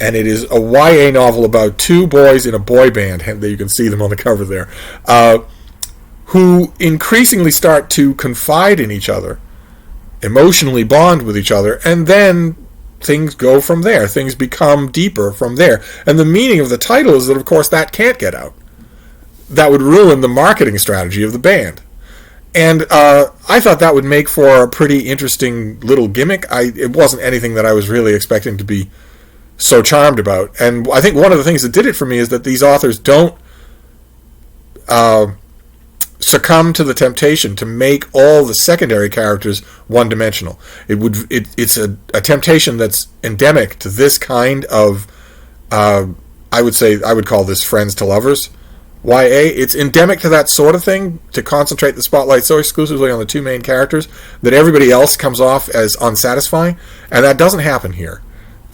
and it is a YA novel about two boys in a boy band, and you can see them on the cover there, who increasingly start to confide in each other, emotionally bond with each other, and then things go from there. Things become deeper from there. And the meaning of the title is that, of course, that can't get out. That would ruin the marketing strategy of the band. And I thought that would make for a pretty interesting little gimmick. It wasn't anything that I was really expecting to be so charmed about. And I think one of the things that did it for me is that these authors don't succumb to the temptation to make all the secondary characters one-dimensional. It's a temptation that's endemic to this kind of, I would call this friends to lovers YA. It's endemic to that sort of thing, to concentrate the spotlight so exclusively on the two main characters that everybody else comes off as unsatisfying, and that doesn't happen here.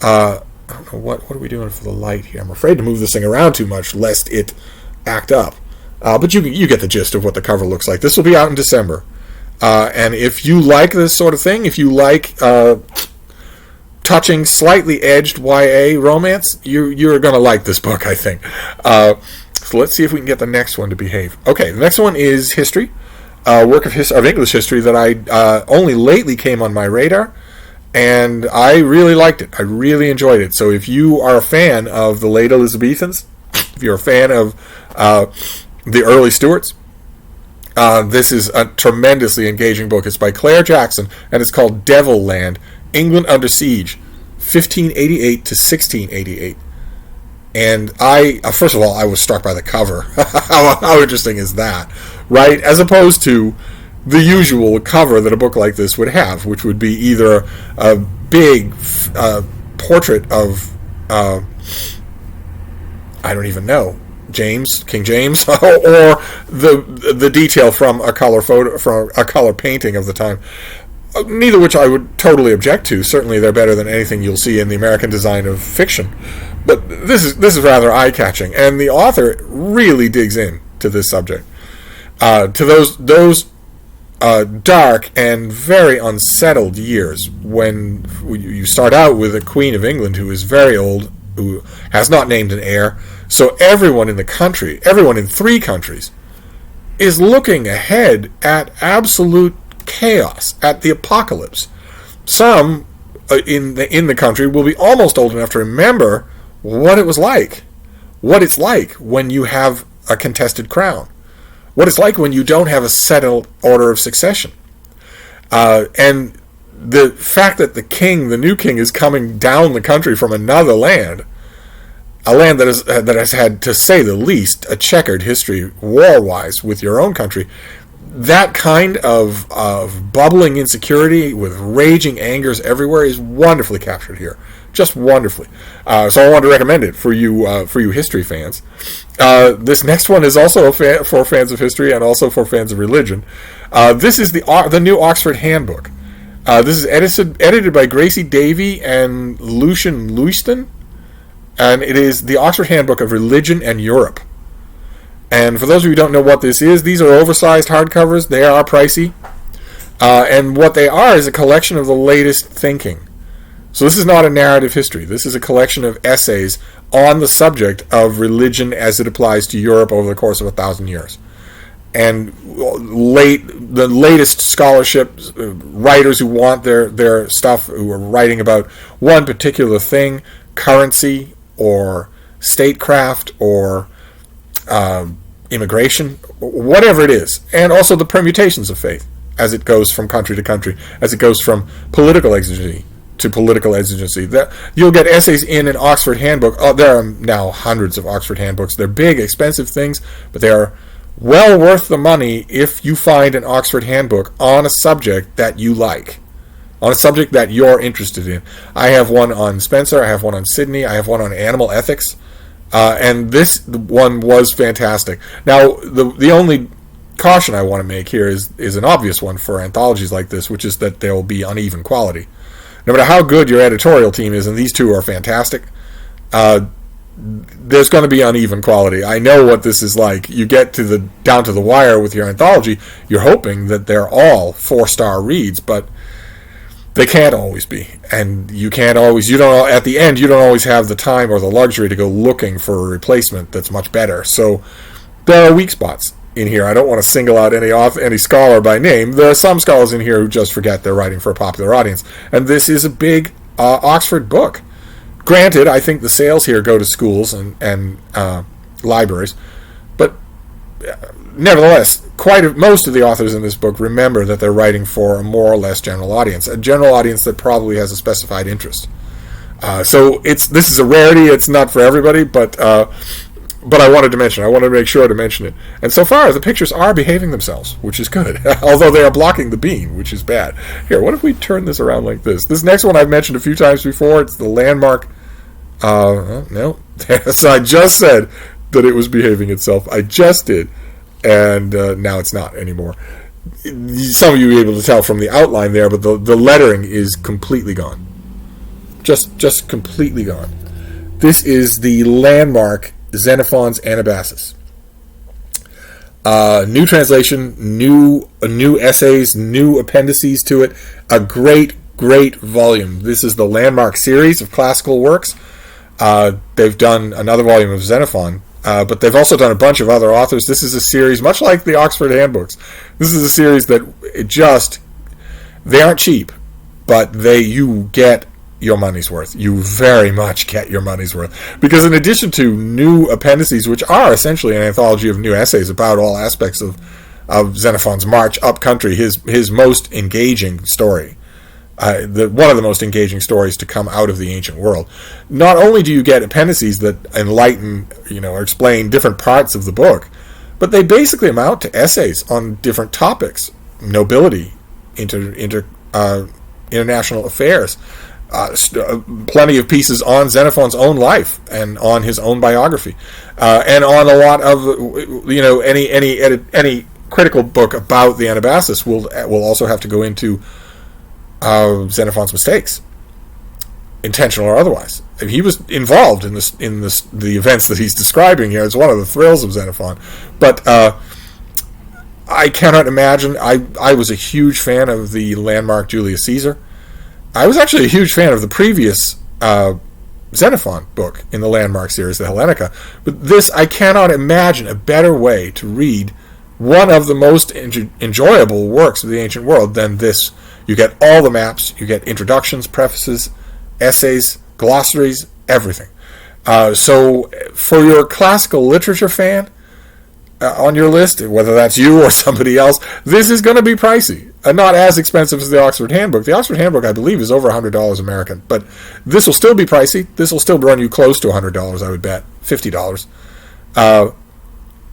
I don't know, what are we doing for the light here? I'm afraid to move this thing around too much lest it act up. But you get the gist of what the cover looks like. This will be out in December. And if you like this sort of thing, if you like touching, slightly edged YA romance, you're going to like this book, I think. So let's see if we can get the next one to behave. Okay, the next one is history. Work of English history that I only lately came on my radar. And I really liked it. I really enjoyed it. So if you are a fan of the late Elizabethans, if you're a fan of the early Stuarts, this is a tremendously engaging book. It's by Claire Jackson, and it's called Devil Land, England Under Siege, 1588 to 1688. And first of all, I was struck by the cover. How interesting is that, right? As opposed to the usual cover that a book like this would have, which would be either a big portrait of, I don't even know, King James, or the detail from a color painting of the time. Neither of which I would totally object to. Certainly, they're better than anything you'll see in the American design of fiction. But this is rather eye-catching, and the author really digs in to this subject, to those dark and very unsettled years when you start out with a Queen of England who is very old, who has not named an heir. So everyone in the country, everyone in 3 countries, is looking ahead at absolute chaos, at the apocalypse. Some in the country will be almost old enough to remember what it was like, what it's like when you have a contested crown, what it's like when you don't have a settled order of succession. And the fact that the new king is coming down the country from another land, a land that has had, to say the least, a checkered history war-wise with your own country, that kind of bubbling insecurity with raging angers everywhere is wonderfully captured here, just wonderfully. So I want to recommend it for you history fans. This next one is also for fans of history and also for fans of religion. This is the new Oxford Handbook. This is edited by Gracie Davey and Lucian Lewiston, and it is the Oxford Handbook of Religion and Europe. And for those of you who don't know what this is, these are oversized hardcovers. They are pricey. And what they are is a collection of the latest thinking. So this is not a narrative history. This is a collection of essays on the subject of religion as it applies to Europe over the course of 1,000 years. And the latest scholarship, writers who want their stuff, who are writing about one particular thing, currency or statecraft or immigration, whatever it is, and also the permutations of faith as it goes from country to country, as it goes from political exigency to political exigency. You'll get essays in an Oxford Handbook. There are now hundreds of Oxford Handbooks. They're big, expensive things, but they are well worth the money if you find an Oxford Handbook on a subject that you like, on a subject that you're interested in. I have one on Spencer, I have one on Sydney, I have one on animal ethics. And this one was fantastic. Now, the only caution I want to make here is an obvious one for anthologies like this, which is that there will be uneven quality. No matter how good your editorial team is, and these two are fantastic, there's going to be uneven quality. I know what this is like. You get down to the wire with your anthology, you're hoping that they're all 4-star reads, but They can't always be, and you don't always have the time or the luxury to go looking for a replacement that's much better. So there are weak spots in here. I don't want to single out any scholar by name. There are some scholars in here who just forget they're writing for a popular audience, and this is a big Oxford book. Granted, I think the sales here go to schools and libraries, but nevertheless, most of the authors in this book remember that they're writing for a more or less general audience, a general audience that probably has a specified interest. So this is a rarity. It's not for everybody, but I wanted to make sure to mention it. And so far, the pictures are behaving themselves, which is good, although they are blocking the bean, which is bad. Here, what if we turn this around like this? This next one I've mentioned a few times before. It's the landmark. No. So I just said that it was behaving itself. I just did. And now it's not anymore. Some of you will be able to tell from the outline there, but the lettering is completely gone. Just completely gone. This is the landmark Xenophon's Anabasis. New translation, new essays, new appendices to it. A great volume. This is the landmark series of classical works. They've done another volume of Xenophon. But they've also done a bunch of other authors. This is a series, much like the Oxford Handbooks. This is a series that they aren't cheap, but you get your money's worth. You very much get your money's worth. Because in addition to new appendices, which are essentially an anthology of new essays about all aspects of Xenophon's march up country, his most engaging story, one of the most engaging stories to come out of the ancient world. Not only do you get appendices that enlighten, or explain different parts of the book, but they basically amount to essays on different topics: nobility, international affairs, plenty of pieces on Xenophon's own life and on his own biography, and on a lot of any critical book about the Anabasis will also have to go into Xenophon's mistakes, intentional or otherwise. He was involved in the events that he's describing here. It's one of the thrills of Xenophon. But I cannot imagine. I was a huge fan of the landmark Julius Caesar. I was actually a huge fan of the previous Xenophon book in the landmark series, the Hellenica. But this, I cannot imagine a better way to read one of the most enjoyable works of the ancient world than this. You get all the maps, you get introductions, prefaces, essays, glossaries, everything. So for your classical literature fan on your list, whether that's you or somebody else, this is going to be pricey. Not as expensive as the Oxford Handbook. The Oxford Handbook, I believe, is over $100 American. But this will still be pricey. This will still run you close to $100, I would bet. $50. But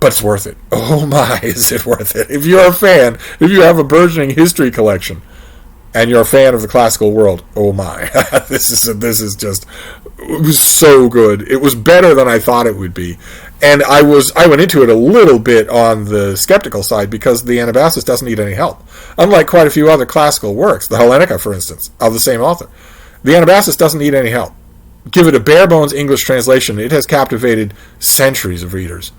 it's worth it. Oh my, is it worth it. If you're a fan, if you have a burgeoning history collection, and you're a fan of the classical world, oh my, this is just, it was so good. It was better than I thought it would be. And I went into it a little bit on the skeptical side because the Anabasis doesn't need any help. Unlike quite a few other classical works, the Hellenica, for instance, of the same author, the Anabasis doesn't need any help. Give it a bare-bones English translation, it has captivated centuries of readers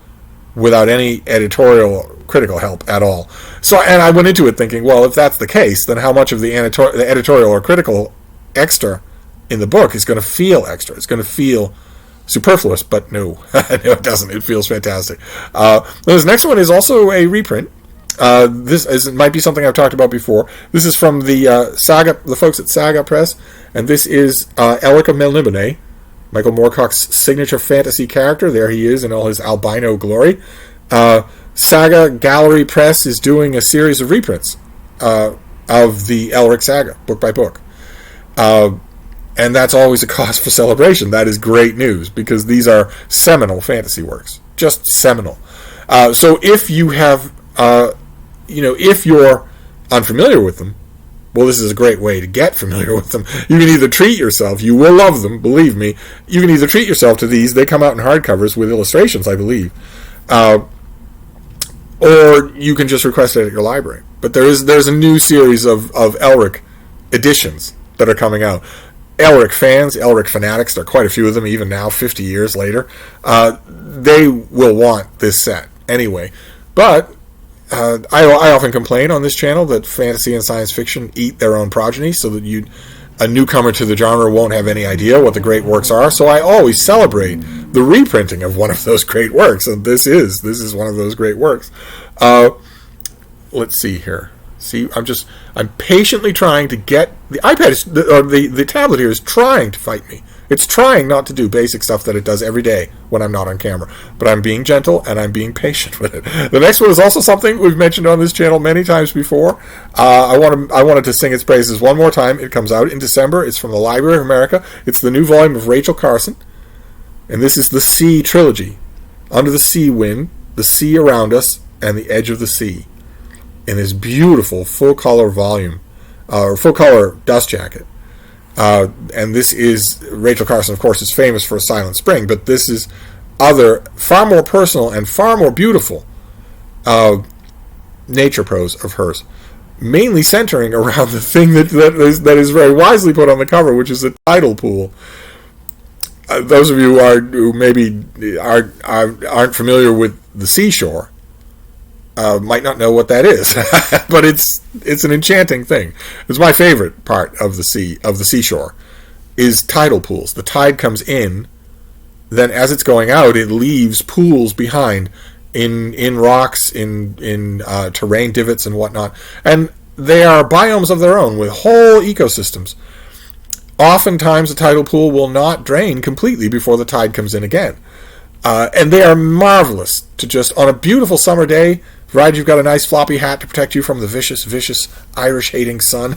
without any editorial or critical help at all. So, and I went into it thinking, well, if that's the case, then how much of the editorial or critical extra in the book is going to feel extra? It's going to feel superfluous, but no, no, it doesn't. It feels fantastic. This next one is also a reprint. It might be something I've talked about before. This is from the folks at Saga Press, and this is Elric of Melniboné, Michael Moorcock's signature fantasy character. There he is in all his albino glory. Saga Gallery Press is doing a series of reprints of the Elric saga, book by book. And that's always a cause for celebration. That is great news, because these are seminal fantasy works. Just seminal. So if you have, if you're unfamiliar with them, well, this is a great way to get familiar with them. You can either treat yourself, you will love them, believe me. You can either treat yourself to these. They come out in hardcovers with illustrations, I believe. Or you can just request it at your library. But there's a new series of Elric editions that are coming out. Elric fans, Elric fanatics, there are quite a few of them even now, 50 years later. They will want this set anyway. But I often complain on this channel that fantasy and science fiction eat their own progeny, so that a newcomer to the genre won't have any idea what the great works are. So I always celebrate the reprinting of one of those great works, and this is one of those great works. Let's see here. See, I'm patiently trying to get the iPad the tablet here is trying to fight me. It's trying not to do basic stuff that it does every day when I'm not on camera. But I'm being gentle and I'm being patient with it. The next one is also something we've mentioned on this channel many times before. I wanted to sing its praises one more time. It comes out in December. It's from the Library of America. It's the new volume of Rachel Carson. And this is the Sea Trilogy. Under the Sea Wind, The Sea Around Us, and The Edge of the Sea. In this beautiful full-color volume, or full-color dust jacket. And this is, Rachel Carson, of course, is famous for Silent Spring, but this is other, far more personal and far more beautiful nature prose of hers, mainly centering around the thing that is very wisely put on the cover, which is a tidal pool. Those of you who maybe aren't familiar with the seashore might not know what that is, but it's an enchanting thing. It's my favorite part of the seashore is tidal pools. The tide comes in, then as it's going out, it leaves pools behind in rocks, in terrain divots and whatnot, and they are biomes of their own with whole ecosystems. Oftentimes, a tidal pool will not drain completely before the tide comes in again. And they are marvelous to just, on a beautiful summer day, provided you've got a nice floppy hat to protect you from the vicious Irish-hating sun.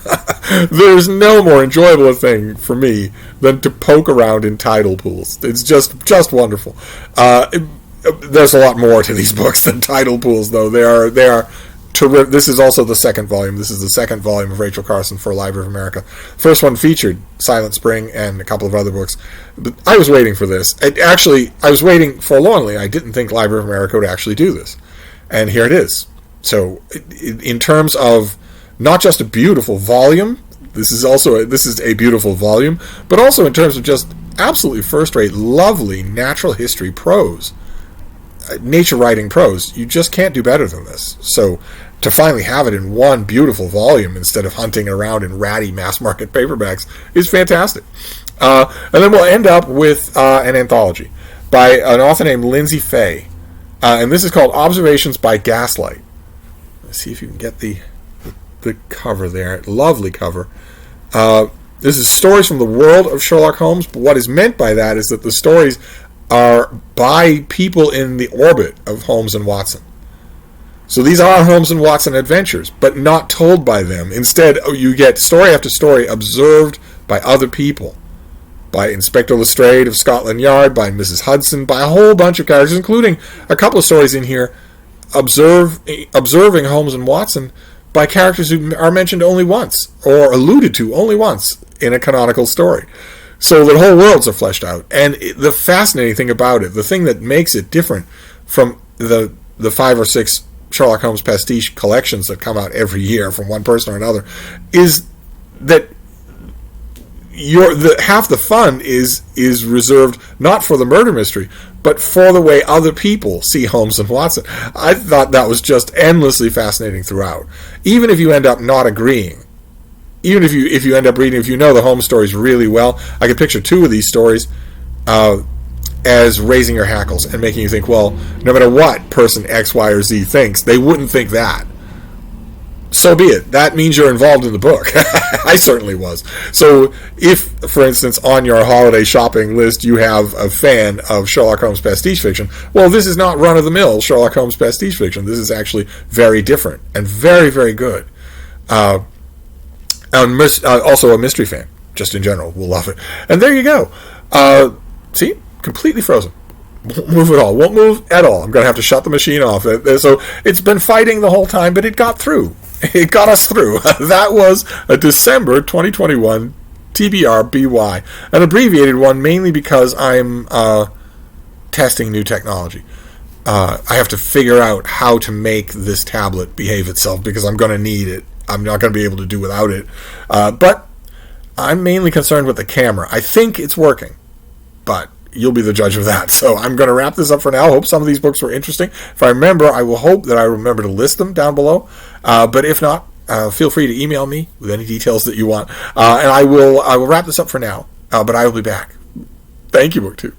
There's no more enjoyable thing for me than to poke around in tidal pools. It's just wonderful. There's a lot more to these books than tidal pools, though. They are terrific. This is also the second volume. This is the second volume of Rachel Carson for Library of America. First one featured Silent Spring and a couple of other books. But I was waiting for this. I was waiting forlornly. I didn't think Library of America would actually do this. And here it is. So, in terms of not just a beautiful volume, this is a beautiful volume, but also in terms of just absolutely first-rate, lovely natural history prose, nature writing prose. You just can't do better than this. So, to finally have it in one beautiful volume instead of hunting around in ratty mass-market paperbacks is fantastic. And then we'll end up with an anthology by an author named Lindsay Fay. And this is called Observations by Gaslight. Let's see if you can get the cover there. Lovely cover. This is stories from the world of Sherlock Holmes, but what is meant by that is that the stories are by people in the orbit of Holmes and Watson. So these are Holmes and Watson adventures, but not told by them. Instead, you get story after story observed by other people. By Inspector Lestrade of Scotland Yard, by Mrs. Hudson, by a whole bunch of characters, including a couple of stories in here observing Holmes and Watson by characters who are mentioned only once, or alluded to only once in a canonical story. So the whole worlds are fleshed out. And the fascinating thing about it, the thing that makes it different from the 5 or 6 Sherlock Holmes pastiche collections that come out every year from one person or another, is that half the fun is reserved not for the murder mystery, but for the way other people see Holmes and Watson. I thought that was just endlessly fascinating throughout. Even if you end up not agreeing, even if you end up reading, if you know the Holmes stories really well, I could picture 2 of these stories as raising your hackles and making you think, well, no matter what person X, Y, or Z thinks, they wouldn't think that. So be it. That means you're involved in the book. I certainly was. So if, for instance, on your holiday shopping list you have a fan of Sherlock Holmes pastiche fiction, well, this is not run-of-the-mill Sherlock Holmes pastiche fiction. This is actually very different and very, very good. And also a mystery fan, just in general, will love it. And there you go. See? Completely frozen. Won't move at all. Won't move at all. I'm going to have to shut the machine off. So it's been fighting the whole time, but it got through. It got us through. That was a December 2021 TBR-BY, an abbreviated one mainly because I'm testing new technology. I have to figure out how to make this tablet behave itself because I'm going to need it. I'm not going to be able to do without it. But I'm mainly concerned with the camera. I think it's working, but you'll be the judge of that. So I'm going to wrap this up for now. I hope some of these books were interesting. If I remember, I will hope that I remember to list them down below. But if not, feel free to email me with any details that you want. And I will wrap this up for now. But I will be back. Thank you, BookTube.